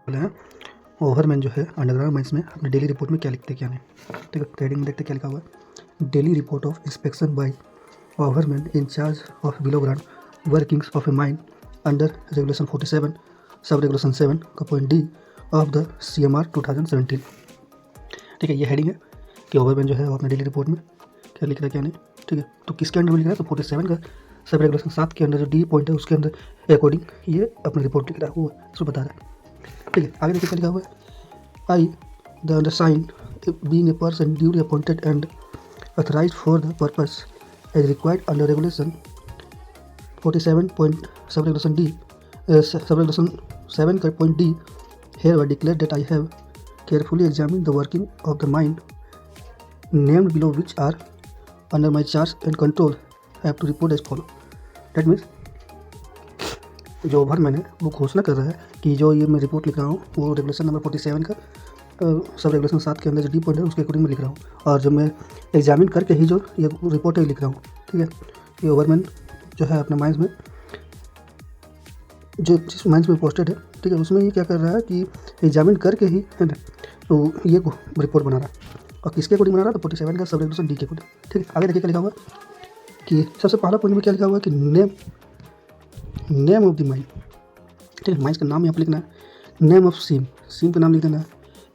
बोले हैं ओवरमैन जो है अंडरग्राउंड माइंस में अपने डेली रिपोर्ट में क्या लिखते हैं क्या नहीं। ठीक है, हेडिंग में देखते क्या लिखा हुआ है। Daily report of inspection by overman in charge of below ground workings of a mine under regulation 47 sub regulation 7 का point D of the CMR 2017। ठीक है, ये हेडिंग है कि ओवरमैन जो है वो अपने डेली रिपोर्ट में क्या लिख रहा है क्या नहीं। ठीक है, तो किसके अंडर में लिख रहा है, तो 47 का सब रेगुलेशन 7 के अंदर जो डी पॉइंट है उसके अंदर अकॉर्डिंग ये अपनी रिपोर्ट लिख रहा है, वो उसको बता रहा है। ठीक है, आगे देखिए क्या लिखा हुआ है। I the undersigned being a person duly appointed and authorized for the purpose as required under regulation 47 point subregulation D subregulation 7 का point D hereby declare that I have carefully examined the working of the mind named below which are under my charge and control have to report as follow। That means जो ओवरमैन है वो घोषणा कर रहा है कि जो ये मैं रिपोर्ट लिख रहा हूँ वो रेगुलेशन नंबर 47 का सब रेगुलेशन 7 के अंदर जो डी पॉइंट है उसके अकॉर्डिंग में लिख रहा हूँ, और जब मैं एग्जामिन करके ही जो ये रिपोर्ट है लिख रहा हूँ। ठीक है, ये ओवरमैन जो है अपने माइंड में जो जिस माइंड में पोस्टेड है, ठीक है, उसमें ये क्या कर रहा है कि एग्जामिन करके ही है ना, तो ये रिपोर्ट बना रहा है। और किसके अकॉर्डिंग बना रहा है, तो 47 का सब रेगुलेशन डी के अकॉर्डिंग। ठीक है, आगे देखिए क्या लिखा हुआ है कि सबसे पहला पॉइंट में क्या लिखा हुआ है कि नेम ऑफ द माइन। ठीक है, माइंस का नाम यहाँ पर लिखना है, नेम ऑफ सीम का नाम लिख देना है,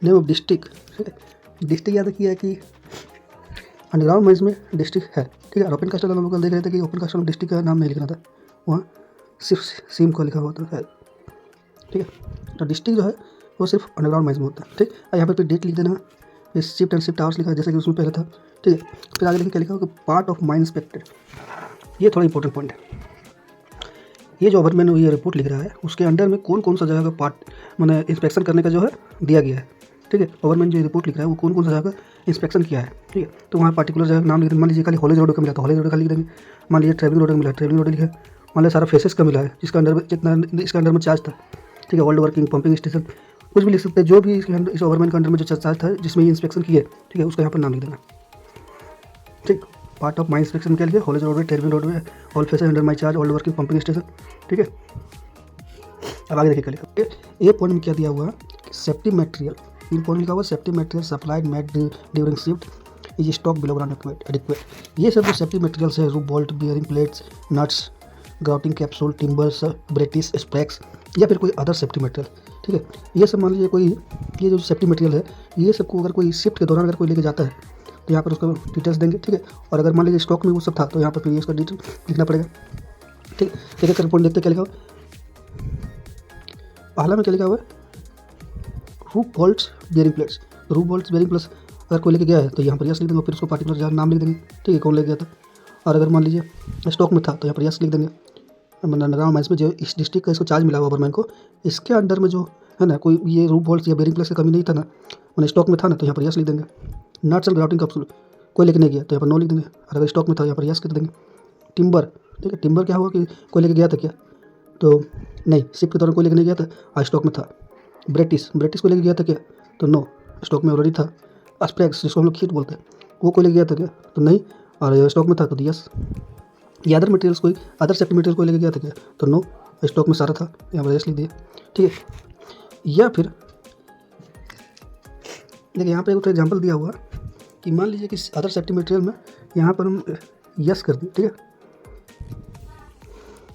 नेम ऑफ डिस्ट्रिक्ट। ठीक है, डिस्ट्रिक्ट याद रखिए कि अंडरग्राउंड माइंस में डिस्ट्रिक्ट है। ठीक है, और ओपन कास्ट वाला लोग देख रहे थे कि ओपन कास्ट में डिस्ट्रिक्ट का नाम नहीं लिखना था, वहाँ सिर्फ सीम का लिखा हुआ था शायद। ठीक है, तो डिस्ट्रिक्ट जो है वो सिर्फ अंडरग्राउंड माइंस में होता है। ठीक, और यहाँ पर डेट लिख देना, फिर शिफ्ट एंड शिफ्ट आवर्स लिखा है जैसे कि उसमें पहले था। ठीक है, फिर आगे लिखिए क्या लिखा होगा, पार्ट ऑफ माइन इंस्पेक्टेड। ये थोड़ा इंपॉर्टेंट पॉइंट है। ये जो ओवरमैन ये रिपोर्ट लिख रहा है उसके अंडर में कौन कौन सा जगह का पार्ट मैंने इंस्पेक्शन करने का जो है दिया गया है। ठीक है, ओवरमैन जो रिपोर्ट लिख रहा है वो कौन कौन सा जगह का इंस्पेक्शन किया है। ठीक है, तो वहाँ पर्टिकुलर जगह का नाम लिख देंगे। मान लीजिए खाली हॉलेज रोड का मिला तो हॉलेज रोड का लिख देंगे। मान लीजिए ट्रेवलिंग रोड का मिला ट्रेवलिंग रोड लिखे। मान लीजिए सारा फेसेस का मिला है जिसका अंडर में जितना इसका अंडर में चार्ज था। ठीक है, वर्ल्ड वर्किंग पंपिंग स्टेशन कुछ भी लिख सकते हैं, जो भी इसके अंदर इस ओवरमैन के अंडर में जो चार्ज था जिसमें ये इंस्पेक्शन किया है। ठीक है, उसका यहाँ पर नाम लिख देना। ठीक, पार्ट ऑफ माई इंस्पेक्शन के लिए हॉलेज रोड में ट्रेवलिंग रोड में all faces under my charge world working pumping station. ठीक है, अब आगे देखिए क्या लिखा है। ए पॉइंट में क्या दिया हुआ है, सेफ्टी मटेरियल। इन पॉइंट लिखा हुआ safety material supplied made during shift is stock below ground adequate. ये सब जो सेफ्टी मटेरियल्स है, roof bolt bearing plates nuts grouting capsule timbers brattice sprags या फिर कोई अदर सेफ्टी मटेरियल। ठीक है, ये सब मान लीजिए कोई ये जो सेफ्टी मटेरियल है ये सबको अगर कोई शिफ्ट के दौरान अगर कोई लेके जाता है तो यहाँ पर उसको डिटेल्स देंगे। ठीक है, और अगर मान लीजिए स्टॉक में वो सब था तो यहाँ पर फिर इसका डिटेल लिखना पड़ेगा। ठीक है, एक एक पॉइंट देखते क्या लिखा हुआ। पहला में क्या लिखा हुआ है, roof bolts bearing plates. Roof bolts bearing plates अगर कोई लेके गया है तो यहाँ पर यस लिख देंगे, फिर उसको पार्टिकुलर जहाँ नाम लिख देंगे। ठीक है, कौन लेके गया था। और अगर मान लीजिए स्टॉक में था तो यहाँ पर यस लिख देंगे। अंडरग्राउंड माइंस में जो इस डिस्ट्रिक्ट का इसको चार्ज मिला हुआ ओवरमैन को, इसके अंडर में जो है ना कोई ये रूफ बोल्ट्स या बेरिंग प्लेट्स की कमी नहीं था ना, मैंने स्टॉक में था ना, तो यहाँ पर यस लिख देंगे। नट्स एंड ग्राउटिंग कैप्सूल कोई लेके नहीं गया तो यहाँ पर नो लिख देंगे, और अगर स्टॉक में था यहाँ पर यस कर देंगे। टिम्बर, ठीक है, टिम्बर क्या हुआ कि कोई लेके गया था क्या, तो नहीं, शिफ्ट के दौरान कोई लेके नहीं गया था और स्टॉक में था। ब्रेटिस को लेके गया था क्या, तो नो, स्टॉक में ऑलरेडी था। स्प्रैक्स जिसको हम लोग खीट बोलते हैं वो कोई लेके गया था क्या, तो नहीं, और स्टॉक में था तो यस। ये अदर मटेरियल्स कोई अदर सेफ्टी मटेरियल कोई लेके गया था क्या, तो नो, स्टॉक में सारा था, यहाँ पर यस लिख दिया। ठीक है, या फिर देखिए यहाँ पर एक एग्जाम्पल दिया हुआ कि मान लीजिए कि अदर सेफ्टी मटेरियल में यहाँ पर हम यस कर दें। ठीक है,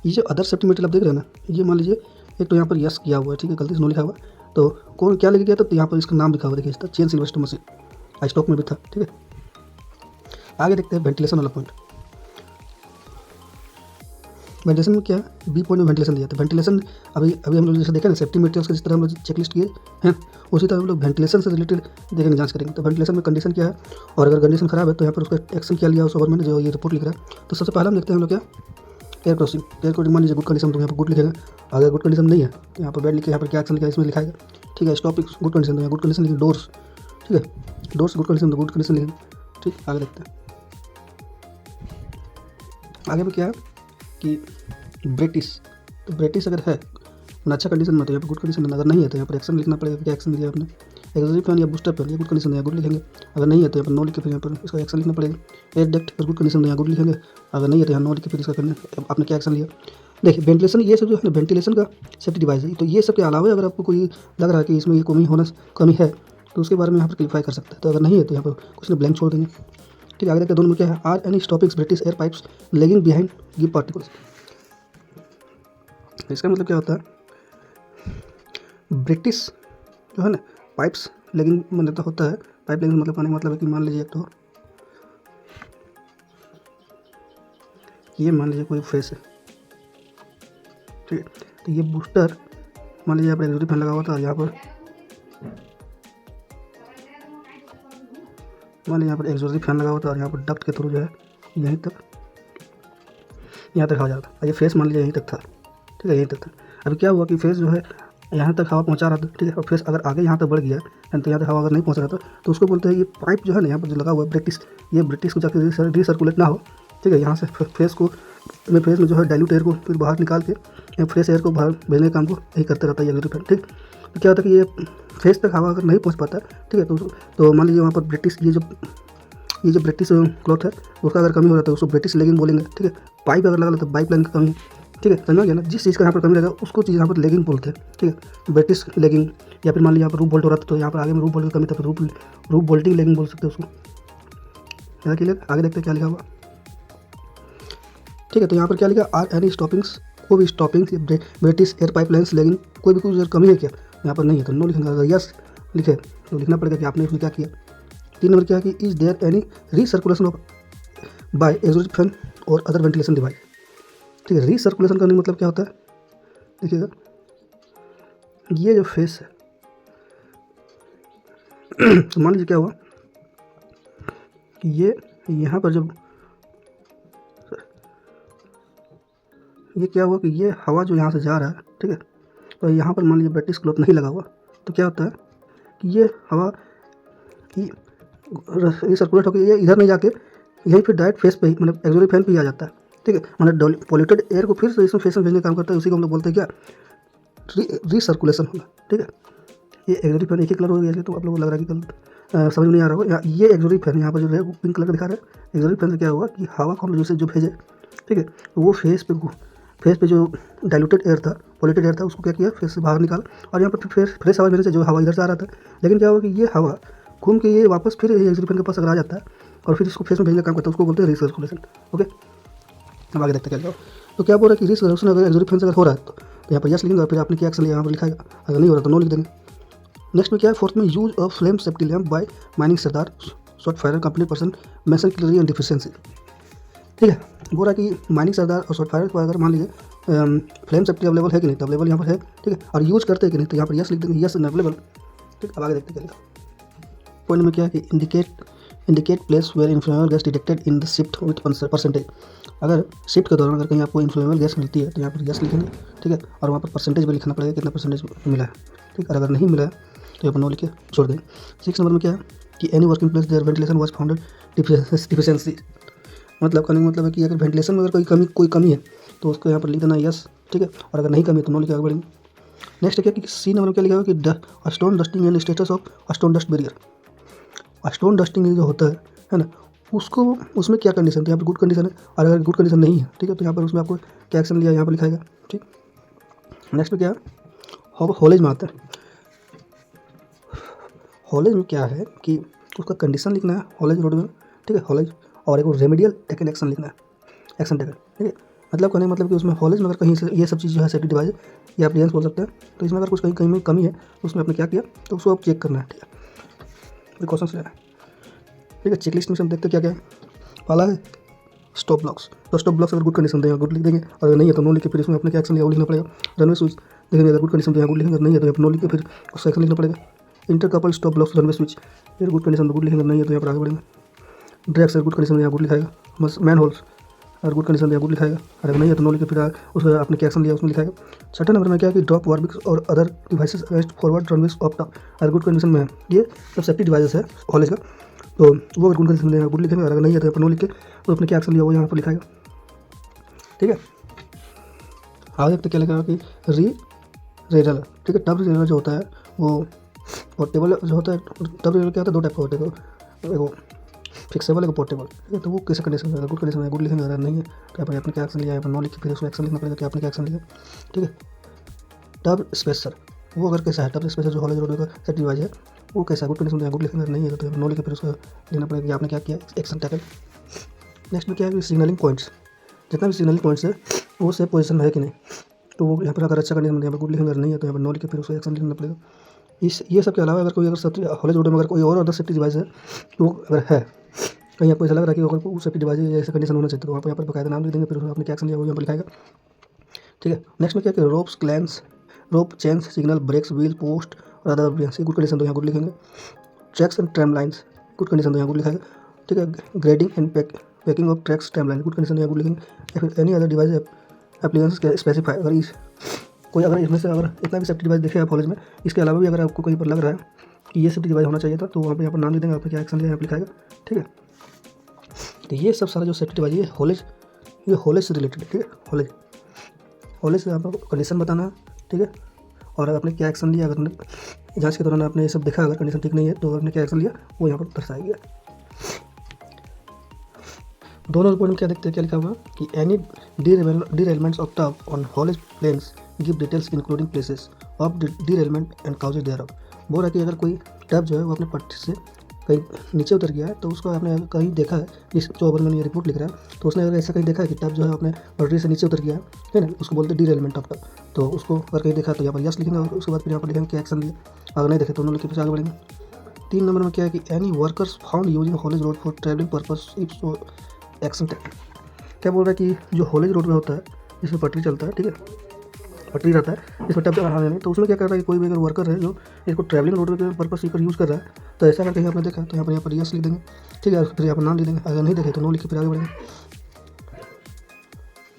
ये जो अदर सेफ्टी मटेरियल आप देख रहे हैं ना, ये मान लीजिए एक तो यहाँ पर यस किया हुआ है, ठीक है, गलती से नो लिखा हुआ, तो कौन क्या लेके गया था, तो यहाँ पर इसका नाम लिखा हुआ देखिए, इसका चेन सिल्वेस्टर मशीन स्टॉक में भी था। ठीक है, आगे देखते हैं वेंटिलेशन वाला पॉइंट। वेंटिलेशन में क्या है, बी पॉइंट में वेंटिलेशन दिया था। वेंटिलेशन अभी हम लोग जैसे देखें ना सेफ्टी मटेरियल्स का जिस तरह हम लोग चेकलिस्ट किए हैं, उसी तरह हम लोग वेंटिलेशन से रिलेटेड देखेंगे, जांच करेंगे। तो वेंटिलेशन में कंडीशन क्या है, और अगर कंडीशन खराब है तो यहाँ पर उसका एक्शन क्या लिया उस ओवरमैन ने जो ये रिपोर्ट लिख रहा है। तो सबसे पहले हम देखते हैं हम लोग क्या, एयर क्रॉसिंग मान लीजिए गुड कंडीशन, तो यहाँ पर गुड लिखेगा। अगर गुड कंडीशन नहीं है तो यहाँ पर बैड लिखे, यहाँ पर क्या एक्शन लिखा है इसमें लिखाएगा। ठीक है, स्टॉपिंग गुड कंडीशन, तो यहाँ गुड कंडीशन लिखेंगे। डोर्स, ठीक है, डोर्स गुड कंडीशन, तो गुड कंडीशन लिखेंगे। ठीक, आगे देखते हैं आगे में क्या है कि ब्रिटिश, तो ब्रिटिश अगर है अच्छा कंडीशन में तो यहाँ पर गुड कंडीशन, अगर नहीं है तो यहाँ पर एक्शन लिखना पड़ेगा। क्या एक्शन लिया आपने, एक्सरी फैन या बूस्टर फैन, ये गुड कंडीशन है, गुड लिखेंगे। अगर नहीं है तो यहाँ पर नो लिखे, फिर यहाँ पर इसका एक्शन लिखना पड़ेगा। एयर डक्ट अगर गुड कंडीशन है, यहाँ गुड लिखेंगे। अगर नहीं है तो यहाँ नो लिखे, फिर इसका करना आपने क्या एक्शन लिया। देखिए वेंटिलेशन ये सब जो है ना वेंटिलेशन का सेफ्टी डिवाइस है। तो ये सब के अलावा अगर आपको कोई लग रहा है कि इसमें ये कमी है तो उसके बारे में यहाँ पर क्लिफाई कर सकते हैं। तो अगर नहीं है तो यहाँ पर कुछ ना ब्लैंक छोड़ देंगे। ठीक है, आगे देखते हैं दोनों में क्या है। Are any stoppings British air pipes legging behind give particulars. इसका मतलब क्या होता है, ब्रिटिश जो है ना पाइप्स लेगिंग मतलब होता है, पाइप लेगिंग मतलब कहने का मतलब है कि मान लीजिए एक तो ये मान लीजिए कोई फेस है, ठीक है, तो ये बूस्टर मान लीजिए यहाँ पर एक्सोटिक फैन लगा हुआ था और यहाँ पर मान लीजिए यहाँ पर एक्सोटिक फैन लगा हुआ था और यहाँ पर डक्ट के थ्रू जो है यहीं तक यहाँ तक हवा जा रहा था। ये फेस मान लीजिए यहीं तक था, ठीक है, यहीं तक था। अभी क्या हुआ कि फेस जो है यहाँ तक हवा पहुँचा रहा था, ठीक है, और फेस अगर आगे यहाँ तक बढ़ गया तो यहाँ तक हवा अगर नहीं पहुँच रहा था तो उसको बोलते हैं ये पाइप जो है ना यहाँ पर जो लगा हुआ है ब्रिटिश, ये ब्रिटिश को जाकर रिसर्कुलेट ना हो, ठीक है, यहाँ से फेस में जो है डाइल्यूट एयर को फिर बाहर निकाल के फ्रेश एयर को बाहर भेजने का काम को यही करते रहता है ये एक्सोटिक फैन। ठीक, तो क्या होता है कि ये फेस तक हवा अगर नहीं पहुँच पाता, ठीक है, तो मान लीजिए वहाँ पर ब्रिटिश ये जो ब्रिटिश क्लॉथ है उसका अगर कमी हो रहा है तो उसको ब्रिटिश लेगिंग बोलेंगे, ठीक है। पाइप अगर लगा तो पाइप लाइन की कमी, ठीक है, समझ गया ना। जिस चीज़ का यहाँ पर कमी रहेगा उसको चीज़ यहाँ पर लेगिंग बोलते हैं, ठीक है, ब्रिटिश लेगिंग। या फिर मान लीजिए यहाँ पर रूफ बोल्ट हो रहा था तो यहाँ पर आगे में रूफ बोल्ट की कमी था तो रूफ बोल्टिंग लेगिंग बोल सकते हैं उसको। यहाँ क्लियर, आगे देखते हैं क्या लिखा हुआ, ठीक है। तो यहाँ पर क्या लिखा, आर एनी स्टॉपिंग्स, कोई भी stoppings British air pipe lines legging, कोई भी कुछ कमी है क्या, यहाँ पर नहीं है तो नो लिखेंगे। अगर यस लिखे तो लिखना पड़ेगा कि आपने इसमें क्या किया। 3 नंबर क्या है कि is there any recirculation of by exotic fan और अदर वेंटिलेशन डिवाइस। ठीक है, रीसर्कुलेशन करने का मतलब क्या होता है, देखिएगा ये जो फेस है तो मान लीजिए क्या हुआ कि ये यहाँ पर जब ये क्या हुआ कि ये हवा जो यहाँ से जा रहा है, ठीक है, तो यहाँ पर मान लीजिए ब्रिटिश क्लॉथ नहीं लगा हुआ तो क्या होता है कि ये हवा ये सर्कुलेट होकर ये इधर नहीं जाके यहीं फिर डायरेक्ट फेस पे ही मतलब एक्सोटिक फैन पे ही आ जाता है, ठीक है। मतलब पॉल्यूटेड एयर को फिर से इसमें फेस में भेजने का काम करता है, उसी को हम लोग बोलते हैं क्या, रीसर्कुलेशन होना, ठीक है। ये एक्सोटिक फैन एक ही कलर हो गया तो आप लोगों को लग रहा है कि कल समझ में नहीं आ रहा होगा। ये एक्सोटिक फैन यहाँ पर जो है वो पिंक कलर का दिखा रहा है। एक्सोटिक फैन से क्या हुआ कि हवा को हम लोग जो भेजे, ठीक है, तो वो फेस पे जो डाइल्यूटेड एयर था, पॉल्यूटेड एयर था, उसको क्या किया फेस से बाहर निकाल और यहाँ पर फिर फ्रेश हवा भेजने से जो हवा इधर से आ रहा था, लेकिन क्या हुआ कि ये हवा घूम के ये वापस फिर एक्सोटिक फैन के पास अगर आ जाता है और फिर इसको फेस में भेजने का काम करता है, उसको बोलते हैं रीसर्कुलेशन। ओके, अब आगे देखते क्या लिखा। तो क्या बोल रहा है कि रीसर्कुलेशन अगर एक्सोटिक फैन से अगर हो रहा है तो यहाँ पर यस लिखेंगे और फिर आपने क्या एक्शन लिया यहाँ पर लिखाएगा, अगर नहीं हो रहा तो नो लिख देंगे। नेक्स्ट में क्या है, फोर्थ में use of flame safety lamp by mining sirdar shot firer company person mason clearing and deficiency. ठीक है, बोल रहा है कि माइनिंग सरदार और शॉर्ट फायर को अगर मान लीजिए फ्लेम सेफ्टी अवेलेबल है कि नहीं, तो अवेलेबल यहाँ पर है, ठीक है, और यूज करते हैं कि नहीं, तो यहाँ पर यस लिख देंगे, यस अवेलेबल। ठीक, अब आगे देखते क्या लिखा। पॉइंट में क्या है कि indicate place where inflammable gas detected in the shift with percentage. अगर शिफ्ट के दौरान अगर कहीं आपको इन्फ्लेमेबल गैस मिलती है तो यहाँ पर यस लिखेंगे, ठीक है, और वहाँ पर परसेंटेज में लिखना पड़ेगा कितना परसेंटेज मिला है, ठीक, और अगर नहीं मिला है तो यहाँ पर नो लिखे छोड़ देंगे। 6 नंबर में क्या है कि any working place there ventilation was founded deficiency, मतलब कहने का मतलब है कि अगर वेंटिलेशन में अगर कोई कमी है तो उसको यहाँ पर लिख देना यस, ठीक है, और अगर नहीं कमी है तो नो लिखे आगे बढ़ेंगे। नेक्स्ट क्या कि सी नंबर में क्या लिखा हुआ कि stone dusting and status of stone dust barrier. Stone dusting जो होता है ना, उसको उसमें क्या कंडीशन, तो यहाँ पर गुड कंडीशन है, और अगर गुड कंडीशन नहीं है, ठीक है, तो यहाँ पर उसमें आपको क्या एक्शन लिया यहाँ पर लिखाएगा। ठीक, नेक्स्ट में क्या है, हॉलेज में आता है। हॉलेज में क्या है कि उसका कंडीशन लिखना है हॉलेज रोड में, ठीक है, हॉलेज, और एक रेमेडियल टेकन एक्शन लिखना है, एक्शन टेकन, ठीक है। मतलब कहने का मतलब कि उसमें हॉलेज में अगर कहीं से ये सब चीज़ जो है सेफ्टी डिवाइस या एप्लियंस बोल सकते हैं, तो इसमें अगर कुछ कहीं में कमी है तो उसमें आपने क्या किया तो उसको आप चेक करना है, ठीक है, प्रिकॉशंस लेना है, ठीक है। चेक लिस्ट में हम देखते क्या क्या है। पहला है स्टॉप ब्लॉक्स, तो स्टॉप ब्लॉक्स अगर गुड कंडीशन देंगे गुड लिख देंगे, और अगर नहीं है तो नो लिख के फिर इसमें अपने क्या एक्शन लिया वो लिखना पड़ेगा। रनवे स्विच देखेंगे, अगर गुड कंडीशन तो गुड लिखेंगे, अगर नहीं है तो यहाँ पर नो लिख के फिर उसका एक्शन लिखना पड़ेगा। Inter couple stop blocks runway switch, फिर गुड कंडीशन तो गुड लिखेंगे, नहीं है तो यहाँ पर आगे बढ़ेंगे। ड्रैक्स अगर गुड कंडीशन यहाँ गुड लिखाएगा, बस मैन होल्स अगर गुड कंडीशन गुड लिखाएगा, अगर नहीं है तो नो लिखे फिर उसमें आपने क्या एक्शन लिया उसमें लिखाएगा। 6 नंबर में क्या है कि ड्रॉप वार्बिक्स और other devices against forward runways of top, अगर गुड कंडीशन में है, ये सब सेफ्टी डिवाइसेस है कॉलेज का, तो वो अगर गुड कंडीशन में गुड लिखेंगे, अगर नहीं है तो यहाँ पर नो लिख के तो उसने क्या एक्शन लिया वो यहाँ पर लिखाएगा। ठीक है, आगे देखते क्या लिखा कि रेजर, ठीक है, टब रेजर जो होता है वो और टेबल जो होता है, टब रेजर क्या होता है, 2 टाइप का होता है, फिक्सेबल है पोर्टेबल, ठीक है। तो वो कैसे कंडीशन में, गुड कंडीशन में गुड लिखेंगे, अगर नहीं है तो यहाँ पर आपने क्या एक्शन लिया, यहाँ पर नो लिख के फिर उसको एक्शन लिखना पड़ेगा कि आपने क्या एक्शन लिया, ठीक है। टब स्पेसर, वो अगर कैसा है, टब स्पेसर जो हॉलेज रोड का सेट डिवाइस है वो कैसा है, गुड कंडीशन में गुड लिखेंगे, नहीं है तो नो लिखे फिर उसको लिखना पड़ेगा कि आपने क्या किया, एक्शन टैकल। नेक्स्ट में क्या है, सिग्नलिंग पॉइंट्स, जितना भी सिग्नलिंग पॉइंट्स है वो सेफ पोजीशन में है कि नहीं, तो वो यहाँ पर अगर अच्छा कंडीशन में यहाँ पर गुड लिखेंगे, अगर नहीं है तो यहाँ पर नो लिखे फिर उसको एक्शन लिखना पड़ेगा। ये सब के अलावा अगर कोई अगर सेफ्टी हॉलेज रोड में अगर कोई और अदर सेफ्टी डिवाइस है तो अगर है कहीं आपको ऐसा लग रहा है कि अगर वो सेफ्टी डिवाइस ऐसा कंडीशन होना चाहिए तो आप यहाँ पर बकायदा नाम लिख देंगे, फिर आपने क्या एक्शन लिया वो यहाँ पर लिखाएगा, ठीक है। नेक्स्ट में क्या कि ropes, clamps, rope, chains, signal, brakes, wheel, post और अदर अप्लायंस, गुड कंडीशन तो यहाँ गुड लिखेंगे। Tracks and tram lines, good condition तो यहाँ गुड लिखाएगा, ठीक है। Grading and packing of tracks, tram line, good condition यहाँ गुड लिखेंगे। या फिर एनी अदर डिवाइस एप्लीकेंस के स्पेसिफाई, अगर इस कोई अगर इसमें से अगर इतना भी सेफ्टी डिवाइस देखे आप कॉलेज में, इसके अलावा भी अगर आपको कहीं पर लग रहा है कि ये सेफ्टी डिवाइस होना चाहिए था तो वहाँ पे यहाँ पर नाम दे देंगे, आपने क्या एक्शन लिया यहाँ पर लिखाएगा, ठीक है। तो ये सब सारा जो सेफ्टी डिवाइस ये हॉलेज से रिलेटेड है, ठीक है। हॉलेज से आपको कंडीशन बताना है, ठीक है। और आपने क्या एक्शन लिया, अगर जांच के दौरान आपने ये सब देखा अगर कंडीशन ठीक नहीं है तो आपने क्या एक्शन लिया वो यहाँ पर दर्शाया गया। दोनों पॉइंट में क्या देखते हैं, क्या लिखा हुआ कि any derailments of tub on haulage planes give details including places of derailment and causes thereof. बोल रहा है कि अगर कोई टब जो है वो अपने पट्टी से कहीं नीचे उतर गया है तो उसको आपने कहीं देखा है, इस जो ओवर में ये रिपोर्ट लिख रहा है तो उसने अगर ऐसा कहीं देखा है कि टब जो है अपने पटरी से नीचे उतर गया है ना, उसको बोलते हैं derailment ऑफ टब। तो उसको अगर कहीं देखा तो यहाँ पर यस लिखेंगे और उसके बाद फिर यहाँ पर लिखेंगे क्या एक्शन लिया, अगर नहीं देखे तो उन्होंने लिखे फिर आगे बढ़ेंगे। 3 नंबर में क्या है कि any workers found using haulage road for travelling purpose if so action taken. क्या बोल रहा है कि जो हॉलेज रोड में होता है जिसमें पटरी चलता है, ठीक है, पटरी रहता है इसमें टब लगाने नहीं, तो उसमें क्या कर रहा है कि कोई भी अगर वर्कर है जो इसको ट्रैवलिंग रोड के पर्पस पर यूज़ कर रहा है तो ऐसा अगर कहीं आपने देखा तो यहाँ पर यस लिख देंगे, ठीक है। फिर यहाँ पर नाम लिख देंगे, अगर नहीं देखे तो नो लिखे फिर आगे बढ़ेंगे।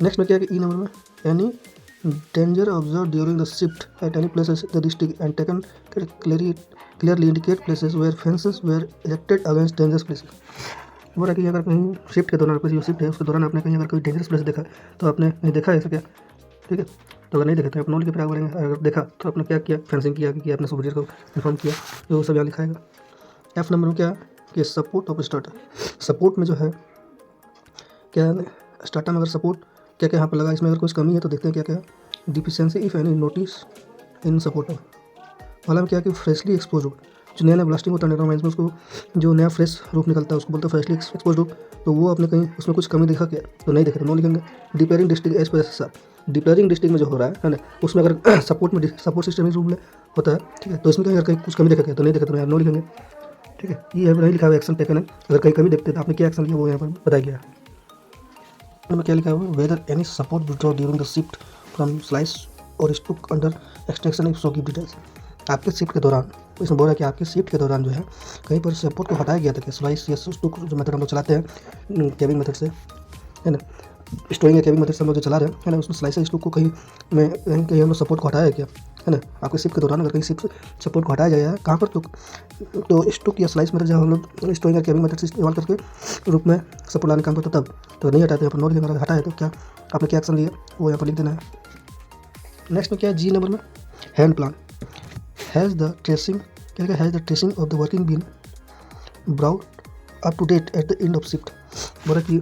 नेक्स्ट में क्या है कि ई नंबर में any danger observe during the shift at any places the district and taken clearly indicate places where fences were erected against dangerous places. वो रहा कि अगर कहीं शिफ्ट के दौरान कोई जो शिफ्ट है उसके दौरान आपने कहीं अगर कोई डेंजरस प्लेस देखा तो आपने नहीं देखा ऐसा क्या, ठीक है। तो अगर नहीं देखा तो आप नो लिखे फिर आगे बढ़ेंगे, अगर देखा तो आपने क्या किया, फेंसिंग किया कि आपने सुपीरियर को इन्फॉर्म किया, जो सब यहाँ लिखाएगा। एफ नंबर में क्या है कि सपोर्ट ऑफ स्टार्टर, सपोर्ट में जो है क्या है स्टार्टर में अगर सपोर्ट क्या क्या यहाँ पर लगा, इसमें अगर कुछ कमी है तो देखते हैं क्या क्या है। Deficiency if any notice in support वाला में क्या है कि फ्रेशली एक्सपोज हो, जो नया ब्लास्टिंग होता है नेटवर्क में उसको जो नया फ्रेश रूप निकलता है उसको बोलते हैं फ्रेशली एक्सपोज रूप, तो वो आपने कहीं उसमें कुछ कमी देखा क्या तो नहीं देखे तो नो लिखेंगे। डिपेयरिंग डिस्ट्रिक्ट एज पर सर, डिपेयरिंग डिस्ट्रिक्ट में जो हो रहा है ना उसमें अगर सपोर्ट सिस्टम इस रूप में होता है, ठीक है, तो इसमें अगर कहीं कुछ कमी देखा गया तो नहीं देखा तो यहाँ नो लिखेंगे, ठीक है। ये नहीं लिखा हुआ एक्शन टेकन है, अगर कहीं कमी देखते तो आपने क्या एक्शन लिया वो यहाँ पर बताया गया है। क्या लिखा हुआ whether any support withdraw during the shift from slice और stook under extraction if so give details. आपके शिफ्ट के दौरान इसमें बोल रहा है कि आपके शिफ्ट के दौरान जो है कहीं पर सपोर्ट को हटाया गया था कि स्लाइस या स्टूक जो मेथड हम लोग चलाते हैं केबिंग मेथड से, है ना, स्टोरिंग या केबिंग मेथड से हम लोग जो चला रहे हैं, है ना, उसमें स्लाइस या स्टूक को कहीं में कहीं हम लोग सपोर्ट को हटाया क्या, है ना। आपके शिफ्ट के दौरान अगर कहीं शिफ्ट सपोर्ट को हटाया जाए कहाँ पर तो स्टूक या स्लाइस मेथड जब हम लोग स्टोरिंग या केबिंग मेथड से इस्तेमाल करके रूप में सपोर्ट लाने काम करते तब तो नहीं हटाते, यहाँ पर नो लिखेंगे, अगर हटाया तो क्या आपने क्या एक्शन लिया वो यहाँ पर लिख देना है। नेक्स्ट में क्या है जी नंबर में hand plan has the tracing, क्या has the tracing of the working been brought up to date at the end of shift. बोला कि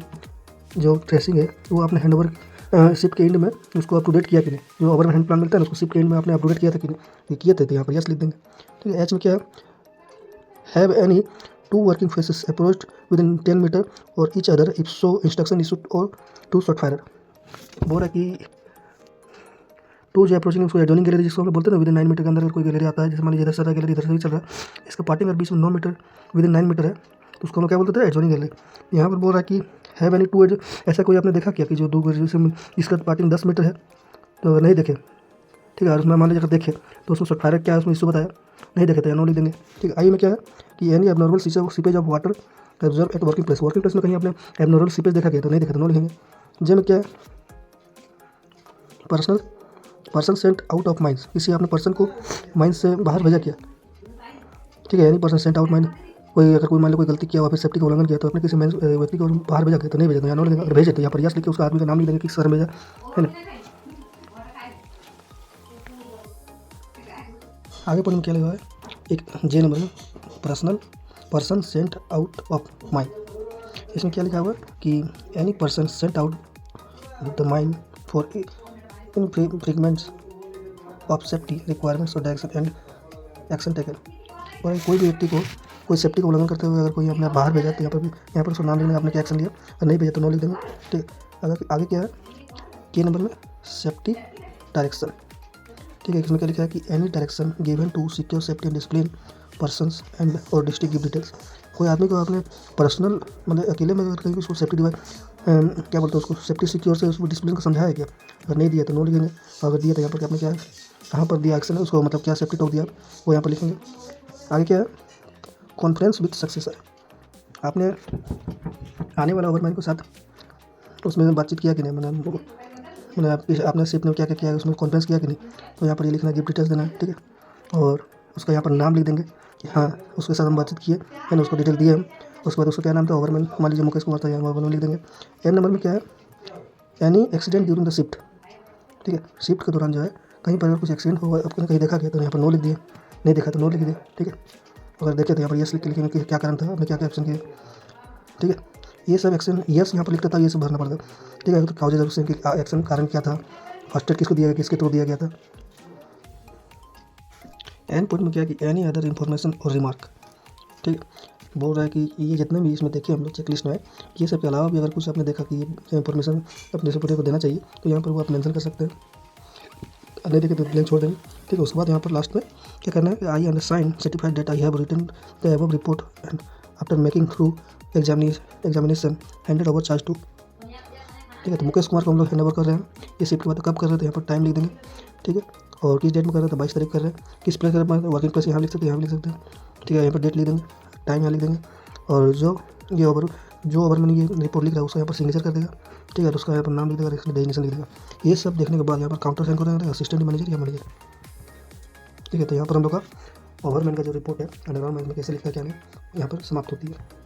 जो ट्रेसिंग है वो आपने हैंड ओवर शिफ्ट के एंड में उसको अप टू डेट किया कि नहीं, जो ओवर में हैंड प्लान मिलता है ना उसको शिफ्ट के एंड में आपने अप टू डेट किया था कि नहीं, ये किए थे तो यहाँ पर यस लिख देंगे, ठीक है। एच में क्या है have any 2 working faces approached within 10 meter और each other if so instruction issued और 2 शॉट फायर। बोला कि 2 जो अप्रोचिंग उसको एडजॉइनिंग गैलरी जिसको हम लोग बोलते हैं ना, विद इन 9 मीटर के अंदर अगर कोई गैलरी आता है, जैसे मान लीजिए इधर से रहा गैलरी इधर से भी चल रहा है, इसका पार्टिंग अगर बीच में 9 मीटर विद इन 9 मीटर है तो उसको हम लोग क्या बोलते थे एडजॉइनिंग गैलरी। यहाँ पर बोल रहा है कि हैव एनी 2 ऐसा कोई आपने देखा क्या कि जो 2 गैलरी से इसका पार्टिंग 10 मीटर है, तो अगर नहीं देखे, ठीक है, और उसमें मान लीजिए अगर देखे तो उसको शॉट फायर क्या है उसमें इशू बताया, नहीं देखे तो नो लिख देंगे, ठीक है। आई में क्या है कि any abnormal seepage of water observe eight working place में कहीं आपने एबनॉर्मल सीपेज देखा गया तो नहीं देखा तो नो लिखेंगे। जे में क्या है person sent out of mind, किसी आपने पर्सन को माइंड से बाहर भेजा किया, ठीक है, यानी पर्सन सेंट आउट माइंड, कोई अगर कोई मान लो कोई गलती किया, फिर सेफ्टी का उल्लंघन किया तो अपने किसी व्यक्ति को बाहर भेजा तो नहीं भेजा तो यहाँ नो लिखेंगे, अगर भेजे तो यहाँ पर यस लिख के उसका आदमी का नाम लिख देंगे किस सर भेजा, है ना। आगे पॉइंट में क्या लगा है एक जे नंबर में person sent out of mind, इसमें क्या लिखा हुआ कि any person sent out the mine for infringements of safety requirements और डायरेक्शन एंड एक्शन टेकन। और कोई भी व्यक्ति को कोई सेफ्टी का उल्लंघन करते हुए अगर कोई अपने बाहर भेजा तो यहाँ पर उसको नाम लिखना, आपने क्या एक्शन लिया, और नहीं भेजा तो नो लिख देंगे। ठीक, अगर आगे क्या है के नंबर में सेफ्टी डायरेक्शन। ठीक है, इसमें क्या लिखा है कि any direction given to secure safety and discipline persons and और डिस्ट्रिक्ट गिव डिटेल्स। कोई आदमी को आपने पर्सनल मतलब अकेले में अगर कहीं उसको सेफ्टी क्या बोलते हैं उसको सेफ्टी सिक्योर से उसको डिसिप्लिन को समझाया है क्या, अगर नहीं दिया तो नो लिखेंगे, और अगर दिया तो यहाँ पर आपने क्या है कहाँ पर दिया एक्शन है उसको मतलब क्या सेफ्टी टॉक दिया वो यहाँ पर लिखेंगे। आगे क्या है कॉन्फ्रेंस विद सक्सेसर। आपने आने वाला ओवरमैन के साथ उसमें बातचीत किया कि नहीं, मैंने आपने शिप ने क्या क्या किया है उसमें कॉन्फ्रेंस किया कि नहीं, तो यहाँ पर ये लिखना है, गिव डिटेल्स देना है। ठीक है, और उसका यहाँ पर नाम लिख देंगे कि हाँ उसके साथ हम बातचीत किए, मैंने उसको डिटेल दिए हम। उसके बाद उसका क्या नाम था, ओवरमैन, मान लीजिए मुकेश कुमार था, यहाँ ओवरमैन लिख देंगे। एन नंबर में क्या है any accident during the shift. ठीक है, शिफ्ट के दौरान जो है कहीं पर अगर कुछ एक्सीडेंट हुआ आपको कहीं देखा गया तो यहाँ पर नो लिख दिया, नहीं देखा तो नो लिख दिया। ठीक है, अगर देखे तो यहाँ पर यस लिख के लिखेंगे कि क्या कारण था, आपने क्या क्या एक्शन किया। ठीक है, ये सब एक्शन यस यहाँ पर लिखता था, ये सब भरना पड़ता। ठीक है, तो काउजेज ऑफ एक्शन कारण क्या था, फर्स्ट एड किसको दिया गया, किसके थ्रू दिया गया था। एंड पॉइंट में क्या कि एनी अदर इन्फॉर्मेशन और रिमार्क। ठीक है, बोल रहा है कि ये जितने भी इसमें देखे हम लोग चेक लिस्ट में है, ये सब के अलावा भी अगर कुछ आपने देखा कि ये इन्फॉर्मेशन अपने सुपरियर को देना चाहिए तो यहाँ पर वो आप मेंशन कर सकते हैं, नहीं देखे तो ब्लैंक छोड़ देंगे। ठीक है, उसके बाद यहाँ पर लास्ट में क्या करना है कि I undersign certified that I have written the above report and after making through examination handed over charge to. ठीक है, तो मुकेश कुमार को हम लोग हैंड ओवर कर रहे हैं, ये शिफ्ट के बाद कब कर रहे हैं तो यहाँ पर टाइम लिख देंगे। ठीक है, और किस डेट में कर रहे हैं तो 22 तारीख कर रहे हैं, किस प्लेस कर रहे हैं वर्किंग प्लेस यहाँ लिख सकते हैं, यहाँ भी लिख सकते हैं। ठीक है, यहाँ पर डेट लिख देंगे, टाइम यहाँ लिख देंगे, और जो ओवरमैन ये रिपोर्ट लिख रहा है उसको यहाँ पर सिग्नेचर कर देगा। ठीक है, और उसका यहाँ पर नाम लिख देगा, इसमें डेजिग्नेशन लिख देगा। ये सब देखने के बाद यहाँ पर काउंटर साइन करेंगे असिस्टेंट मैनेजर या मैनेजर। ठीक है, तो यहाँ पर हम लोग का ओवरमैन का जो रिपोर्ट है अंडरग्राउंड मैनेजमेंट कैसे लिखा है क्या नहीं यहाँ पर समाप्त होती है।